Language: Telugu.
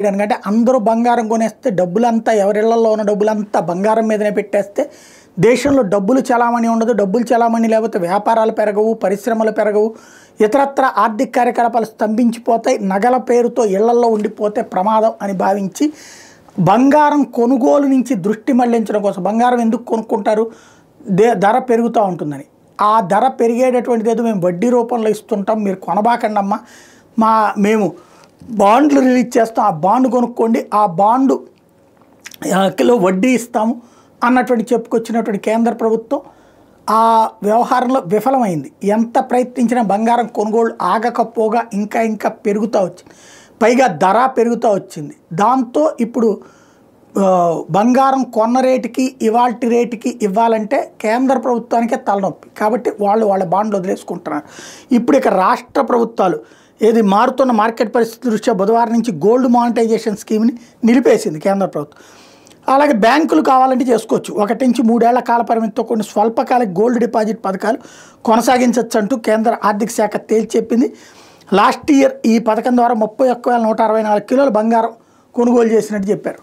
ఎందుకంటే అందరూ బంగారం కొనేస్తే డబ్బులంతా ఎవరిళ్లలో ఉన్న డబ్బులంతా బంగారం మీదనే పెట్టేస్తే దేశంలో డబ్బులు చలామణి ఉండదు. డబ్బులు చలామణి లేకపోతే వ్యాపారాలు పెరగవు, పరిశ్రమలు పెరగవు, ఇతరత్ర ఆర్థిక కార్యకలాపాలు స్తంభించిపోతాయి. నగల పేరుతో ఇళ్లల్లో ఉండిపోతే ప్రమాదం అని భావించి బంగారం కొనుగోలు నుంచి దృష్టి మళ్లించడం కోసం బంగారం ఎందుకు కొనుక్కుంటారు? ధర పెరుగుతూ ఉంటుందని. ఆ ధర పెరిగేటటువంటిది ఏదో మేము వడ్డీ రూపంలో ఇస్తుంటాం, మీరు కొనబాకండి అమ్మా, మేము బాండ్లు రిలీజ్ చేస్తాం, ఆ బాండ్ కొనుక్కోండి, ఆ బాండులో వడ్డీ ఇస్తాము అన్నటువంటి చెప్పుకొచ్చినటువంటి కేంద్ర ప్రభుత్వం ఆ వ్యవహారంలో విఫలమైంది. ఎంత ప్రయత్నించినా బంగారం కొనుగోలు ఆగకపోగా ఇంకా పెరుగుతూ వచ్చింది. పైగా ధర పెరుగుతూ వచ్చింది. దాంతో ఇప్పుడు బంగారం కొన్న రేటుకి ఇవాల్టి రేటుకి ఇవ్వాలంటే కేంద్ర ప్రభుత్వానికే తలనొప్పి. కాబట్టి వాళ్ళ బాండ్లు వదిలేసుకుంటున్నారు. ఇప్పుడు ఇక రాష్ట్ర ప్రభుత్వాలు ఏది మారుతున్న మార్కెట్ పరిస్థితి దృష్ట్యా బుధవారం నుంచి గోల్డ్ మానిటైజేషన్ స్కీమ్ని నిలిపేసింది కేంద్ర ప్రభుత్వం. అలాగే బ్యాంకులు కావాలంటే చేసుకోవచ్చు. 1 నుంచి 3 ఏళ్ల కాల పరిమితితో కొన్ని స్వల్పకాలిక గోల్డ్ డిపాజిట్ పథకాలు కొనసాగించవచ్చు అంటూ కేంద్ర ఆర్థిక శాఖ తేల్చి చెప్పింది. లాస్ట్ ఇయర్ ఈ పథకం ద్వారా 31,164 కిలోల బంగారం కొనుగోలు చేసినట్టు చెప్పారు.